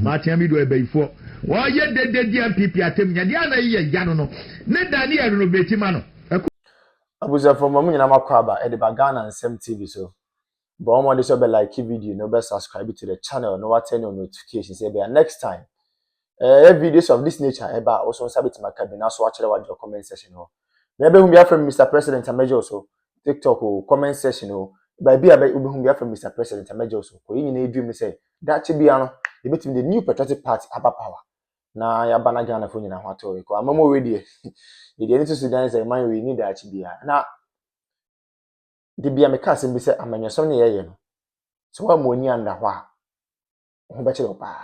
Martin Amidu Ag Bayifuor. Why ye dead MPP atem Yadiana ye Yanono. Ne Daniel no Betimano. Abuza from Mamu na makwaba e de bagana and Sem TV so. But omo dey so be like video, no be subscribe to the channel, no what turn on notifications. Say be next time. Videos of this nature eba also sabit makabina so watch your comment section ho. Maybe we from Mr. President Amejo so TikTok or comment section ho. By be we from Mr. President Amejo so. Ko yin na dream say that be ano e between the new patriotic party aba power. Na ya bana Ghana fo nyina ho ato ko amamo we dey. The need to Sudan say man we need that be na the bia me ka sem bi say amanyasom ne yeye no. So wa mo ni anda ho a ho be chiro pa.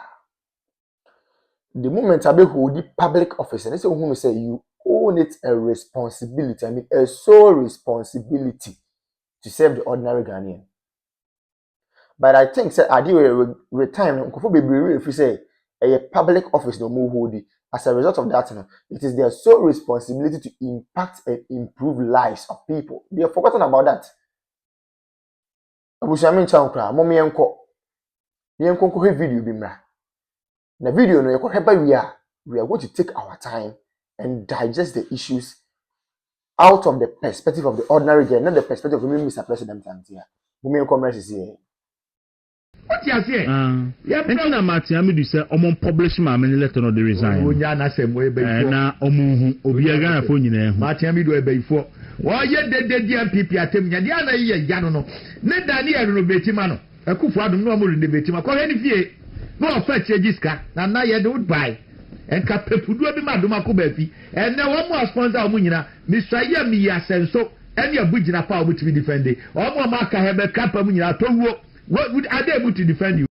The moment I be hold the public office, and they say, who say you own it a responsibility. I mean, a sole responsibility to serve the ordinary Ghanaian. But I think, say, I do retirement. If you say a public office no more hold it, as a result of that, it is their sole responsibility to impact and improve lives of people. They have forgotten about that. Abushamin Chankra, Mommy Enko, the Enko video bimra. The video no we are going to take our time and digest the issues out of the perspective of the ordinary girl, not the perspective of Mr. President here. Women commerce is here. What you say? Yeah, na Martin Amidu say omon publish ma me letter no dey resign. Onya na sem we Bayifuor. Na omonhu obi aga na fo nyina hu. Martin Amidu Ag Bayifuor. Why ye dead MPP atem Yadiana ye Yanono. Ne Daniel no Betima no. Akufo adom no amuru de Betima. Ko he ni fie. No fetch register na ye do buy en ka pepudu bi ma Adomako Baafi en na wo mo sponsor o nyina Mr. Yemi Yasenso en abugina pa o to defend o mo ma ka hebe kapa mu nyina to wo would are they able to defend you?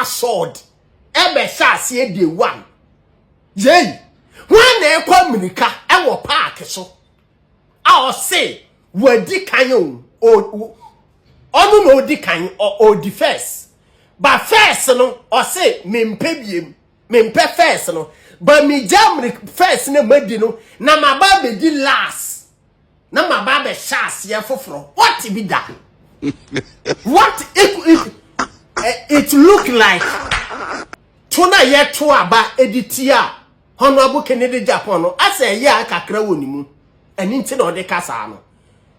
sword ebe sha se dey one yei when na ekwa America e wo park so a o say wadi kan o onu no di kan o di first but first no o say mempe biem mempe first no but me jam first na madi no na maba be di last na maba be sha se foforo what be that what it look like tuna ye to aba editia honorable Kennedy Japan no ase ya kakra wonimu eni nti na ode kasa no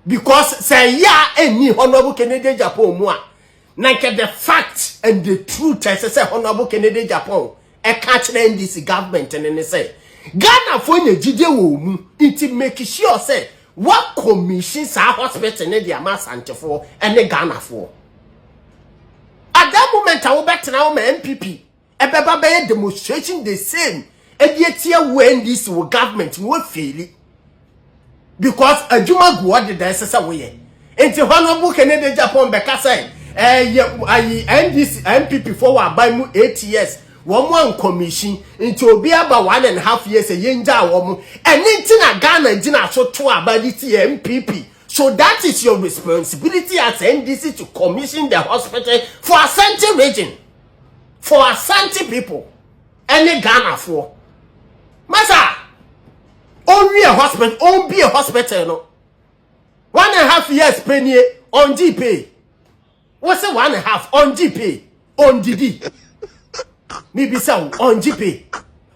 because say ya eni honorable Kennedy Japan mu a na the fact and the truth say honorable Kennedy Japan e catch the NDC government and say Ghana for na jide wo mu nti make sure say what commission sa hospital ne dia masantefo ene Ghana for at that moment I will bet now my MPP ebeba be demonstration the same edietia when this government will fail because adwuma go what the say we enti honorable Kennedy Japan be ka say NDC MPP for wa buy mu 8 years one commission into obi aba 1.5 years yenja wo enti na Ghana gina so to aba this MPP. So that is your responsibility as NDC to commission the hospital for Asante region. For Asante people. Any Ghana for. Masa, only a hospital, only a hospital, no. 1.5 years penny on GP. What's it 1.5 on GP? On DD. Maybe so on GP.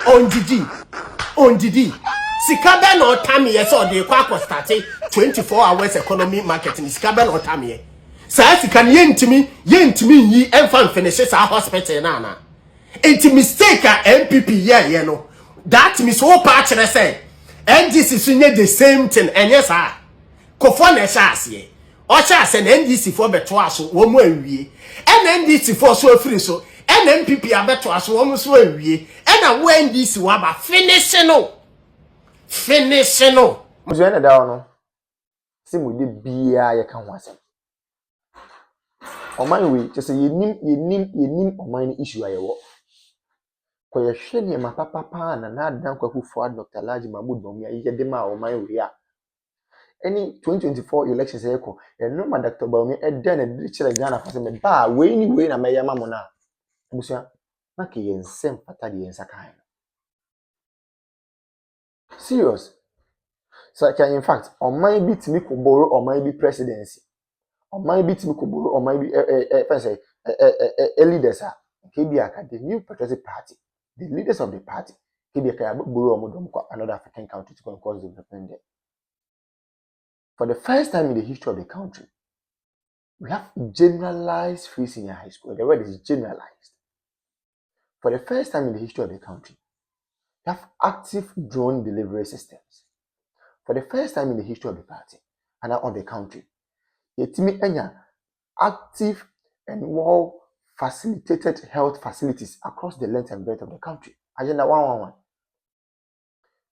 On DD. On DD. Sikabe no time yes or the kwa start 24 hours economy market ni sikabe no time ye. Sa sika ni yentimi yi enfan finish sa hospital na. Enti mistake a MPP ye no. That means all part na say NDC sunye the same thing enye sa. Kofo na sha ase. O sha ase na NDC for beto aso wo mu awie. NDC for so afiri so. NMPP abeto aso wo mu so awie. Na wo NDC wa ba finish no. Finish no. Muzo na dawo no. Si mu de bia ye kan ho asem. Oman we just say yenim oman issue ayewo. Ko ye hwe ne ma papa na adan kwaku for Dr. Laji Mahmood Bawumia ye de ma oman we a. Any 2024 elections eko, no ma Dr. Bawumia e den na de kire Ghana fa se me ba we ni we na meyama mo na. Busia na ke ye nsem pata de yensa kan. Serious. So in fact, on my bit me could borrow or my be presidency. On my bit me could borrow or my be leaders are KBA, the new patriotic party, the leaders of the party, KBA borrow another African country to cause development there. For the first time in the history of the country, we have generalized free senior high school. The word is generalized. For the first time in the history of the country, we have active drone delivery systems. For the first time in the history of the party and of the country, yetimi enya active and well facilitated health facilities across the length and breadth of the country. Agenda 111.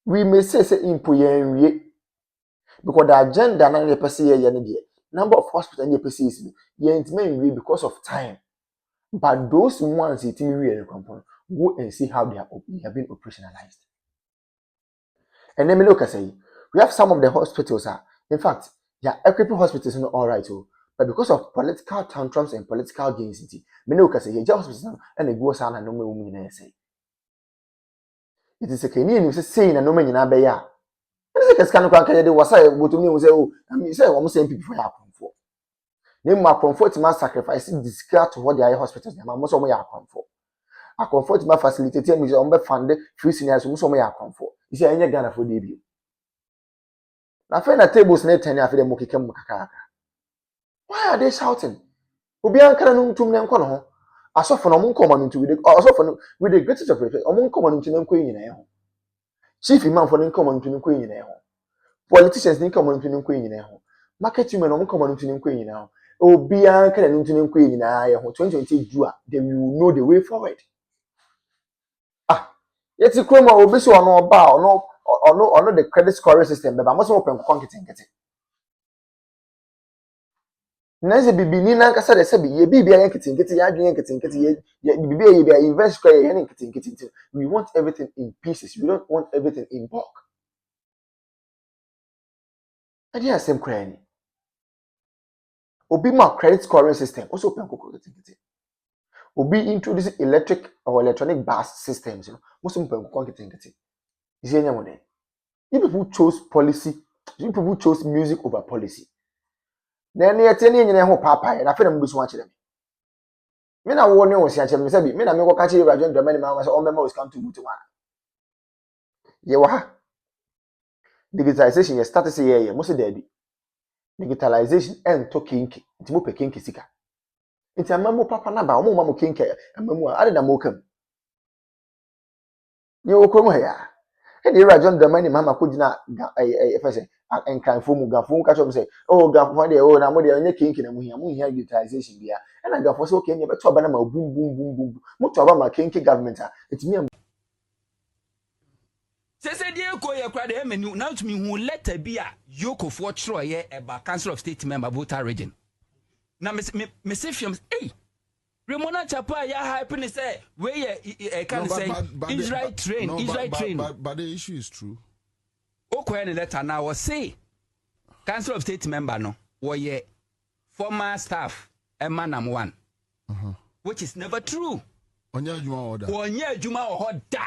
We may say impoyen because the agenda na the person here number of hospitals in the person is yen because of time. But those ones yetimi go and see how they have been operationalized. And then me look at say we have some of the hospitals in fact, equipping hospitals are not all right, but because of political tantrums and political gains, many look at say hospitals and they go and no me say. It is a Kenyan who saying and no man in Abeya. It is a kind of country they was go to me and say, oh, I mean, say almost same people for comfort. Name my comfort must sacrifice discard to what the hospitals they most of my comfort. I comfort my facilitator me on be fund free seniors most of my comfort. You say any Ghana for debut. Na fe na tables na 10 afi dem okeke mu kakaka. Why are they shouting? Obi ankara no ntum ne nko no ho. Asofo no mo nko ma ntu asofo no with the greatest of respect, omo nko ma ntu ne nko nyina e ho. Chief imam for ne nko ma ntu ne nko nyina e ho. Politicians ne nko ma ntu ne nko nyina e ho. Market women omo nko ma ntu ne nko nyina e ho. Obi ankara no ntu ne nko nyina e ho. 2020 do they will know the way forward. Yeti kroma obi so ono oba ono the credit scoring system but most open konketenkete. Nancy bibi ni na kasa de se bi ye bibi ya nkiti ya adwen nkiti ye bibi ye bi invest kwa ye nkiti. We want everything in pieces. We don't want everything in bulk. Adi asem kra ni. Obi ma credit scoring system also open nkiti. Obi introduce electric or electronic bus systems, most open nkiti. Is enya mo den. You people chose policy. You people chose music over policy. Then you tell me ho papa na fe na mbu so akire me na wo ne wo si akire me say bi me na me ko ka kire radio ndama ni ma say o mema was come to butu wana ye wa ha digitalization ye start say ye mo say daddy digitalization and to kinki nti mo pe kinki sika nti amamu papa na ba o mo ma mo kinki amamu a ade na mo kam ye wo ko mo ya e de radio ndama ni mama ko gina fa say enkanfo mu gafo ka chom say oh gafo de oh na mo de onye kinki na mu hia digitalization bia e na gafo say okay ne beto aba na ma bum mo to aba ma kinki government a etimi Sese die ko ye kwa de menu na to me hu letter bi a yoko for chro ye eba council of state member Buta region na me say films Remona Chapa ya hype ni say we ye can say Israel train but the issue is true. Okwa ni letter now was say council of state member no ye former staff emanam one which is never true. Onya juma order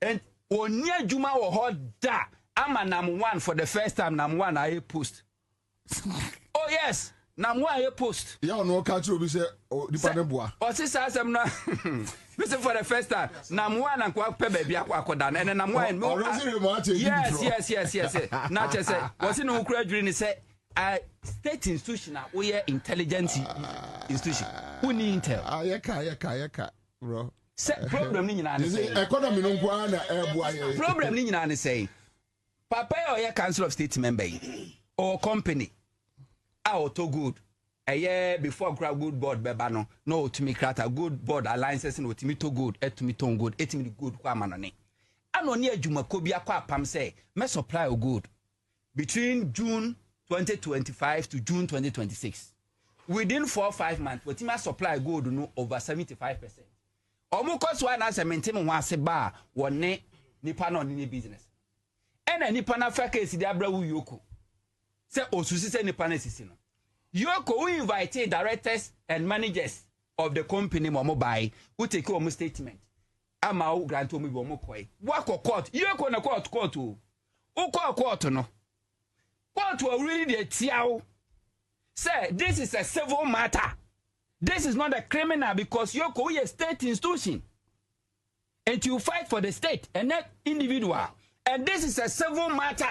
and onya juma order ama nam one for the first time nam one I post. Oh yes, nam one I post. Yeah, no catch you say dependent boy. O si sa asem na. Listen for the first time. Nam one and kwa pe baby akwakoda na and nam one. Yes. Na che say, was in no kura dwiri ni say state institution we intelligence institution. Who need intel? Ayeka, bro. Problem ni nyina say economy no kwa na eboa. Problem ni nyina say papa or council of state member or company to good before grab good board beba no to me create a good board alliances no to me to good to me to good etimi good kwa manone anoni adwuma ko bia kwa pam say me supply o good between June 2025 to June 2026 within 4 or 5 months we team supply gold no over 75%. Omo koso na se maintain ho ase ba wone nipa no ni business ena nipa na fa case di abra wu yoko se osusi se nipa na sisi no yoko we invite directors and managers of the company mo buy who take your statement ama o grant o mo bi o mo koi wako court yoko na court o court no court will really dey tiawo say this is a civil matter. This is not a criminal because Yoko is a state institution. And you fight for the state and not individual. And this is a civil matter.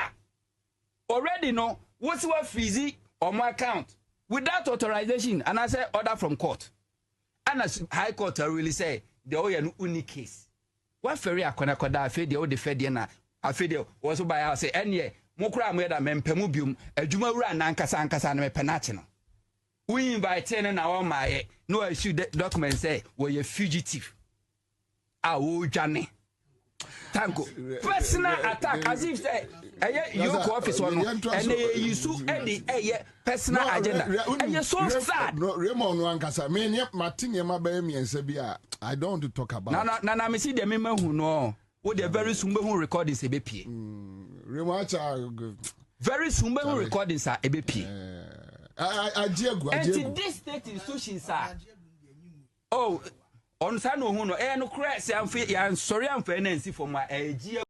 Already know what's what fizzy on my account without authorization. And I say order from court. And as High Court really say the only case. What ferry akona koda afi the old fediana afi the also by us say any mokra mweda mempemubium adwuma wura na ankasa na mepenache no. We invite ten na o my no issue document say we a fugitive. Awo jane. Tango. Personal attack as if say you office one and they use any personal agenda. And you so sad. No Raymond Wankasa me Martin ma ba me ensebia. I don't want to talk about. Na me see the memo who no. Wo the very soon who recordings e be pie. Raymond very soon who recordings are e be pie. And this state institutions are on Sano Huno, no crash, I'm sorry, I'm for NNC for my